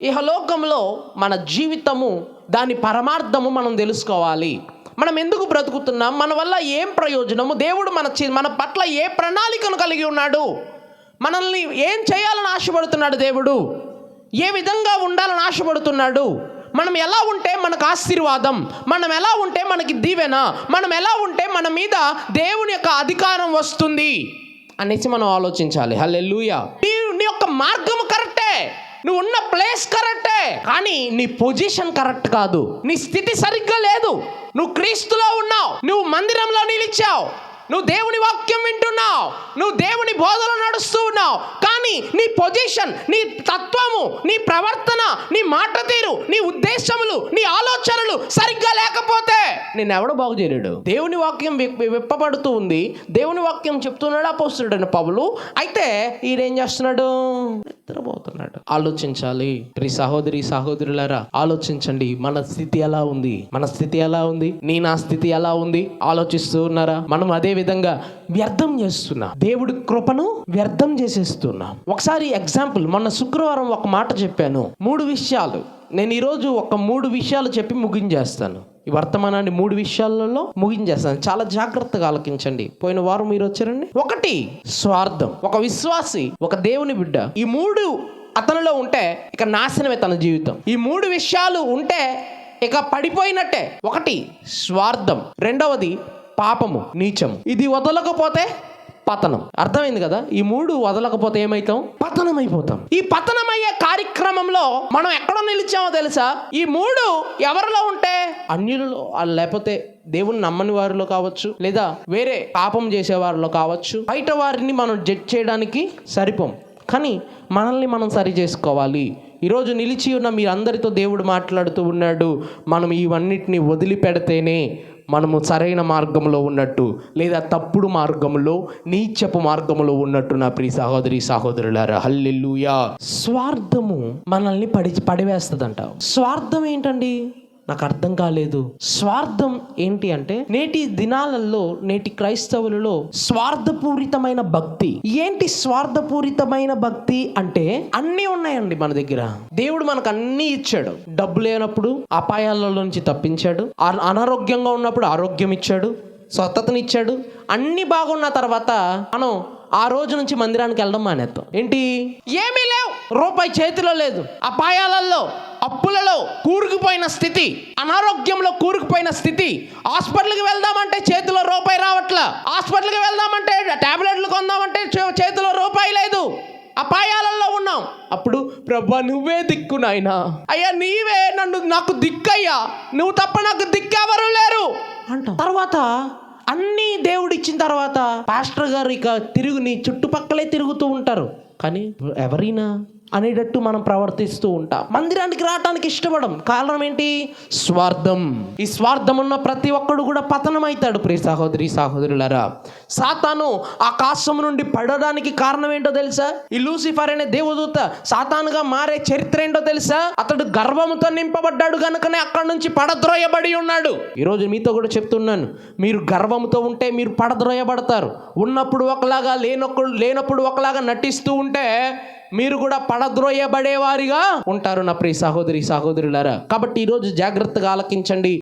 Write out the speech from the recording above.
ఇహలోకంలో మన జీవితము, దాని పరమార్థము మనం తెలుసుకోవాలి. మనం ఎందుకు బ్రతుకుతున్నాం, మన వల్ల ఏం ప్రయోజనము, దేవుడు మన పట్ల ఏ ప్రణాళికను కలిగి ఉన్నాడు, మనల్ని ఏం చేయాలని ఆశపడుతున్నాడు, దేవుడు ఏ విధంగా ఉండాలని ఆశపడుతున్నాడు, మనం ఎలా ఉంటే మనకు ఆశీర్వాదం, మనం ఎలా ఉంటే మనకి దీవెన, మనం ఎలా ఉంటే మన మీద దేవుని యొక్క అధికారం వస్తుంది అనేసి మనం ఆలోచించాలి. హల్లెలూయా. నీ యొక్క మార్గము కరెక్టే, నువ్వు ఉన్న ప్లేస్ కరెక్టే, కానీ నీ పొజిషన్ కరెక్ట్ కాదు, నీ స్థితి సరిగ్గా లేదు. నువ్వు క్రీస్తులో ఉన్నావు, నువ్వు మందిరంలో నిలిచావు, నువ్వు దేవుని వాక్యం వింటున్నావు, నువ్వు దేవుని బోధలో నడుస్తూ ఉన్నావు, కానీ నీ పొజిషన్, నీ తత్వము, నీ ప్రవర్తన, నీ మాట తీరు, నీ ఉద్దేశములు, నీ ఆలోచనలు సరిగ్గా లేకపోతే నేను ఎవడు బాగు చేయలేడు. దేవుని వాక్యం విప్పబడుతూ ఉంది, దేవుని వాక్యం చెప్తున్నాడు అపోస్తలుడైన పౌలు. అయితే ఈయనేం చేస్తున్నాడు? నిద్రపోతున్నాడు. ఆలోచించాలి. ప్రియ సహోదరి సహోదరులారా, ఆలోచించండి. మన స్థితి ఎలా ఉంది, మన స్థితి ఎలా ఉంది, నా స్థితి ఎలా ఉంది ఆలోచిస్తూ ఉన్నారా? మనం అదే విధంగా వ్యర్థం చేస్తున్నా, దేవుడి కృపను వ్యర్థం చేసేస్తున్నా. ఒకసారి ఎగ్జాంపుల్, మొన్న శుక్రవారం ఒక మాట చెప్పాను, 3 విషయాలు. నేను ఈరోజు ఒక 3 విషయాలు చెప్పి ముగించేస్తాను. ఈ వర్తమానాన్ని 3 విషయాలలో ముగించేస్తాను. చాలా జాగ్రత్తగా ఆలకించండి. పోయిన వారం మీరు వచ్చారండి. 1, స్వార్థం. ఒక విశ్వాసి, ఒక దేవుని బిడ్డ, ఈ 3 అతనిలో ఉంటే ఇక నాశనమే తన జీవితం. ఈ 3 విషయాలు ఉంటే ఇక పడిపోయినట్టే. 1, స్వార్థం. 2వది పాపము, నీచము. ఇది వదలకపోతే పతనం. అర్థమైంది కదా? ఈ 3 వదలకపోతే ఏమైతాం? పతనం అయిపోతాం. ఈ పతనమయ్యే కార్యక్రమంలో మనం ఎక్కడ నిలిచామో తెలుసా? ఈ 3 ఎవరిలో ఉంటే, అన్యులలో, లేకపోతే దేవుని నమ్మని వారిలో కావచ్చు, లేదా వేరే పాపం చేసే వారిలో కావచ్చు. బయట వారిని మనం జడ్జ్ చేయడానికి సరిపోం, కానీ మనల్ని మనం సరి చేసుకోవాలి. ఈరోజు నిలిచి ఉన్న మీరందరితో దేవుడు మాట్లాడుతూ ఉన్నాడు. మనం ఇవన్నిటిని వదిలిపెడితేనే మనము సరైన మార్గంలో ఉన్నట్టు, లేదా తప్పుడు మార్గంలో, నీచపు మార్గంలో ఉన్నట్టు. నా ప్రియ సహోదరి సహోదరులారా, హల్లెలూయా. స్వార్థము మనల్ని పడివేస్తుందంట. స్వార్థం ఏంటండి? నాకు అర్థం కాలేదు. స్వార్థం ఏంటి అంటే, నేటి దినాలలో, నేటి క్రైస్తవులలో స్వార్థపూరితమైన భక్తి. ఏంటి స్వార్థపూరితమైన భక్తి అంటే? అన్నీ ఉన్నాయండి మన దగ్గర. దేవుడు మనకు అన్నీ ఇచ్చాడు. డబ్బు లేనప్పుడు అపాయాల నుంచి తప్పించాడు, అనారోగ్యంగా ఉన్నప్పుడు ఆరోగ్యం ఇచ్చాడు, స్వస్థతనిచ్చాడు. అన్నీ బాగున్న తర్వాత మనం ఆ రోజు నుంచి మందిరానికి వెళ్ళడం మానేస్తాం. ఏంటి? ఏమీ లేవు, రూపాయి చేతిలో లేదు, అపాయాలలో, అప్పులలో కూరుకుపోయిన స్థితి, అనారోగ్యంలో కూరుకుపోయిన స్థితి. హాస్పిటల్కి వెళ్దామంటే చేతిలో రూపాయి రావట్లా, హాస్పిటల్కి వెళ్దామంటే టాబ్లెట్లు కొందామంటే చేతిలో రూపాయి లేదు, అపాయాలలో ఉన్నాం. అప్పుడు ప్రభువా నువ్వే దిక్కు నాయనా, అయ్యా నీవే నాకు దిక్కయ్యా, నువ్వు తప్ప నాకు దిక్కెవరు లేరు అంటాం. తర్వాత అన్నీ దేవుడు ఇచ్చిన తర్వాత పాస్టర్ గారు ఇక నీ చుట్టుపక్కలే తిరుగుతూ ఉంటారు, కానీ ఎవరైనా అనేటట్టు మనం ప్రవర్తిస్తూ ఉంటాం. మందిరానికి రావడానికి ఇష్టపడం. కారణం ఏంటి? స్వార్థం. ఈ స్వార్థం ఉన్న ప్రతి ఒక్కడు కూడా పతనం అవుతాడు. ప్రియ సహోదరి సహోదరులారా, సాతాను ఆకాశం నుండి పడడానికి కారణం ఏంటో తెలుసా? ఈ లూసిఫర్ అనే దేవదూత సాతానుగా మారే చరిత్ర ఏంటో తెలుసా? అతడు గర్వముతో నింపబడ్డాడు కనుకనే అక్కడి నుంచి పడద్రోయబడి ఉన్నాడు. ఈరోజు మీతో కూడా చెప్తున్నాను, మీరు గర్వంతో ఉంటే మీరు పడద్రోయబడతారు. ఉన్నప్పుడు ఒకలాగా, లేనప్పుడు ఒకలాగా నటిస్తూ ఉంటే మీరు కూడా పడద్రోయబడేవారిగా ఉంటారు. నా ప్రియ సహోదరి సహోదరులారా, కాబట్టి ఈరోజు జాగ్రత్తగా ఆలకించండి.